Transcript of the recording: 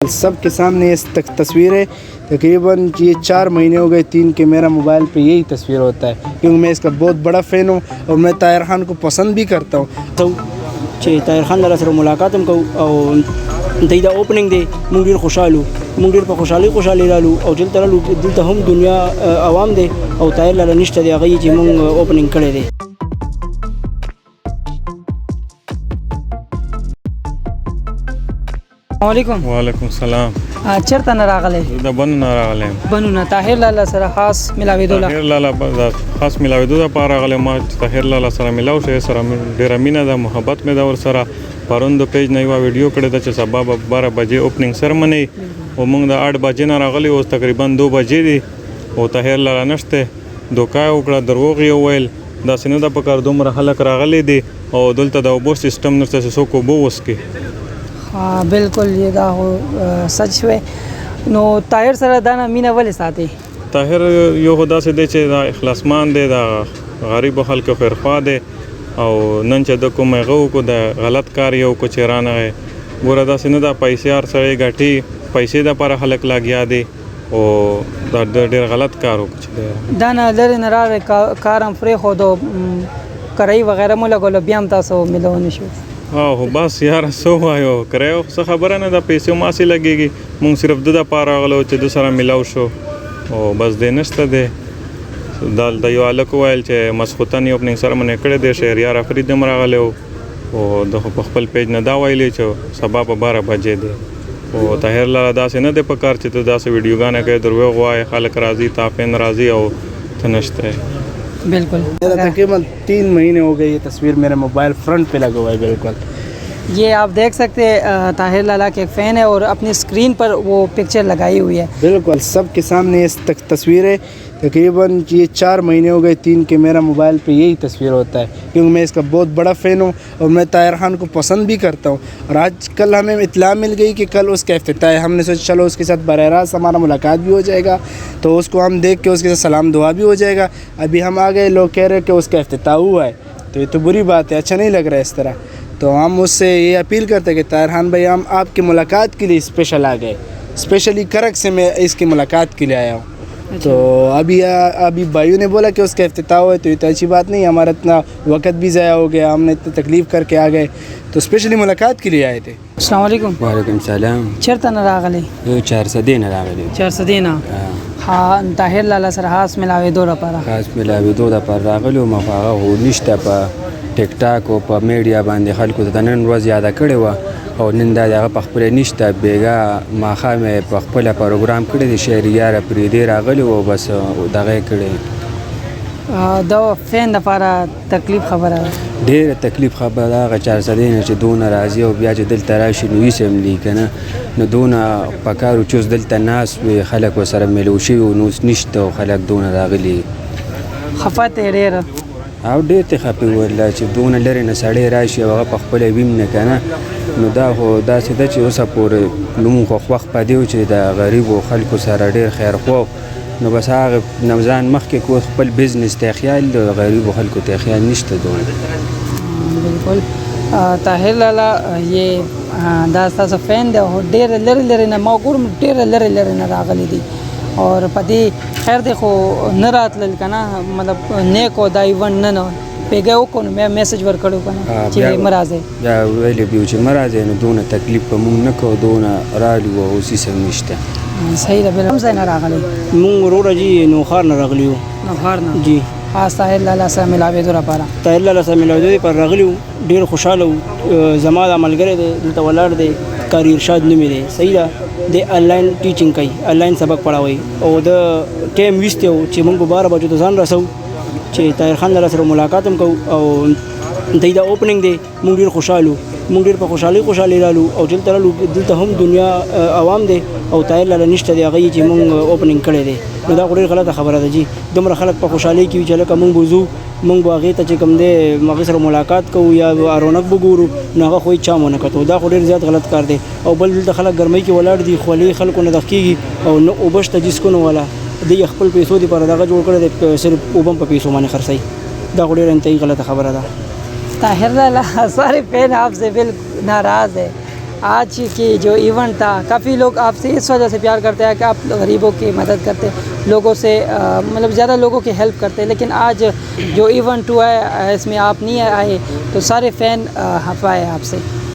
सबके सामने इस तस्वीर है। तकरीबन ये 4 महीने हो गए 3 के मेरा मोबाइल पे यही तस्वीर होता है, क्योंकि मैं इसका बहुत बड़ा फ़ैन हूँ और मैं ताहिर खान को पसंद भी करता हूँ। तो ताहिर खान लाला सर मुलाकात हम को दा ओपनिंग दे मूंग ډیر خوشاله मूंग ډیر په خوشالي رالو او دلته رالو دلته هم دنیا عوام دي او طاهر لالا نشته دی هغه چې مونږ اوپننګ کړی دی. السلام وعلیکم السلام. چرته نه راغلی؟ دا بنو نه راغلی. بنو نه. طاهر لالا سره خاص ملاویدو طاهر لالا خاص ملاویدو لپاره راغلی. ما طاهر لالا سره ملاو شوی، سره ډېره مینه ده، محبت مې ده ورسره. پرون د پیج نه یوه ویډیو کړې ده چې سبا به 12 بجې اوپننګ سرمنی او موږ د 8 بجې نه راغلي، اوس تقریبا 2 بجې دي او طاهر لالا نشته. دوکا یې وکړه، دروغ یې وویل. داسې نه ده پکار، دومره خلک راغلي دي او دلته د اوبو سیسټم نشته چې څوک اوبه وڅښي. हाँ बिल्कुल, ये دا हो सच है. نو طاهر سره دا مینه ولې ساتي؟ طاهر یو خدا سي دی چې دا اخلاصمان دی، دا غریب خلکو خیرخوا دی او نن چې د کوم غو کو د غلط کار یو کو چیرانه ہے ګوره داسې نه دا پیسې هر سړی ګټي، پیسې د پر خلک لاګیا دي او دا ډېر غلط کار وکړي. دا نه لري نه راغی کارم فرې خو دو کرای وغیرہ مولا ګول بیا هم تاسو ملو نشو. هو بس یار سو وایو کړو څه خبره نه ده، پیسې ماسي لګيږي. مونږ صرف د پاره غلو چې د سره ملاو شو او بس دې نشته ده. د یو الک وایل چې مسخوتن یو خپل سره منې کړې د شهریار افرید مراغلو او د خپل پیج نه دا وایلی چې سبا په 12 بجې ده او طاهر لالا داسې نه ده پکار چې ته داسې ویډیوګانې کوي، دروغ وایي، خلک راضي، تافین راضي او تنشته. बिल्कुल. तकरीबन 3 महीने हो गए ये तस्वीर मेरे मोबाइल फ्रंट पे लगा हुआ है. बिल्कुल ये आप देख सकते हैं ताहिर लाला के फ़ैन है और अपनी स्क्रीन पर वो पिक्चर लगाई हुई है. बिल्कुल सबके सामने इस तस्वीर है. तकरीबन ये 4 महीने हो गए 3 के मेरा मोबाइल पे यही तस्वीर होता है, क्योंकि मैं इसका बहुत बड़ा फ़ैन हूँ और मैं ताहिर खान को पसंद भी करता हूँ. और आज कल हमें इत्तला मिल गई कि कल उसका इफ्तिताह है. हमने सोचा चलो उसके साथ बराह रास्त हमारा मुलाकात भी हो जाएगा, तो उसको हम देख के उसके साथ सलाम दुआ भी हो जाएगा. अभी हम आ गए, लोग कह रहे कि उसका इफ्तिताह हुआ है, तो ये तो बुरी बात है, अच्छा नहीं लग रहा है इस तरह. तो हम उससे ये अपील करते हैं कि ताहिर खान भाई हम आपकी मुलाकात के लिए स्पेशल आ गए, स्पेशली करक से मैं इसकी मुलाकात के लिए आया हूँ. तो अभी भाइयों ने बोला कि उसका इफ्तिताह हुआ है, तो ये तो अच्छी बात नहीं, हमारा इतना वक्त भी ज़ाया हो गया, हमने इतनी तकलीफ़ करके आ गए, तो स्पेशली मुलाकात के लिए आए थे. अस्सलाम वालेकुम. वालेकुम सलाम. चरता न रागली? 400 نه راغلی. 400 نه. ها طاهر لالا سره خاص ملاویدو لپاره. خاص ملاویدو لپاره راغلو. ما هغه هو نشته په ټیک ټاک او په میډیا باندې خلکو ته نن ورځ یاد کړی و او نن دا هغه په خپل نشته بیګا ما خامه په خپل پروګرام کړی دی شهریار پرې دی راغلی او بس دغه کړی. دا فین لپاره تکلیف خبره ډېر تکلیف خبره هغه 400 نه چې دون راځي او بیا چې دلته راشي نو یې سم لیکنه نو دون پکارو چې دلته ناس وي خلک وسره ملوشي او نو نشته او خلک دون راغلي خفته ډېر او ډېر ته خپې ورله چې دون لري نه سړی راشي او په خپل ویم نه کنه نو دا خو داسې ده چې اوسه پورې نوم خو وخت پدې چې د غریبو خلکو سره ډېر خیر خو نو بس هغه نوزان مخکې کو خپل بزنس ته خیال د غریبو خلکو ته خیال نشته دون. بالکل. طاهر لالا یہ دا تاسو فین دی او ډېر لري نه ما ګورم ډېر لري نه راغلي دي اور پدې خیر دی خو نه راتلل کنه مطلب نیک او دایون نه پیګو کو مې میسج ور کړو کنه چې مرزه دا ویلې بیو چې مرزه نو دونه تکلیف په مونږ نه کو دونه رالو او سیسه نشته. صحیح ده. بل هم ځای نه راغلی مونږ ورور جی نو خار نه راغلیو. نو خار نه جی خاص طاهر لالا سره ملاویدو لپاره. طاهر لالا سره ملاویدو پر راغلیو، ډېر خوشاله زما د عملګری دی دلته ولاړ دی، کاری ارشاد نومې دی. صحیح ده. د آنلاین ټیچینګ کوي، آنلاین سبق پڑھاوي او د ټایم ویسته و چې موږ 12 بجو ته ځان رسو چې طاهر خان لالا سره ملاقات هم کوو او دا اوپننګ دی. موږ ډېر خوشاله موږ ډېر په خوشالي رالو او دلته رالو دلته هم دنیا عوام دی او طاهر لالا نشته دی هغه چې موږ اوپننګ کړی دی. نو دا ډېر غلطه خبره ده جی. دومره خلک په خوشحالي کې وي چې لکه موږ بوزو موږ به هغې ته چې کوم دی هغې سره ملاقات کوو یا رونق به ګورو نو هغه خو هېڅ چا ونه کتو. دا خو ډېر زیات غلط کار دی. او بل دلته خلک ګرمۍ کې ولاړ دي، خولې خلکو نه دغ کېږي او نه اوبه شته جسکونه والا دی خپل پیسو دپاره دغه جوړ کړی دی، صرف اوبه هم په پیسو باندې خرڅوي. دا خو ډېره انتهایي غلطه خبره ده. طاهر لالا سارے فین آپ سے بالکل ناراض ہے آج کی جو ایونٹ تھا کافی لوگ آپ سے اس وجہ سے پیار کرتے ہیں کہ آپ غریبوں کی مدد کرتے لوگوں سے مطلب زیادہ لوگوں کی ہیلپ کرتے. لیکن آج جو ایونٹ ہوا ہے اس میں آپ نہیں آئے تو سارے فین ہفائے آپ سے.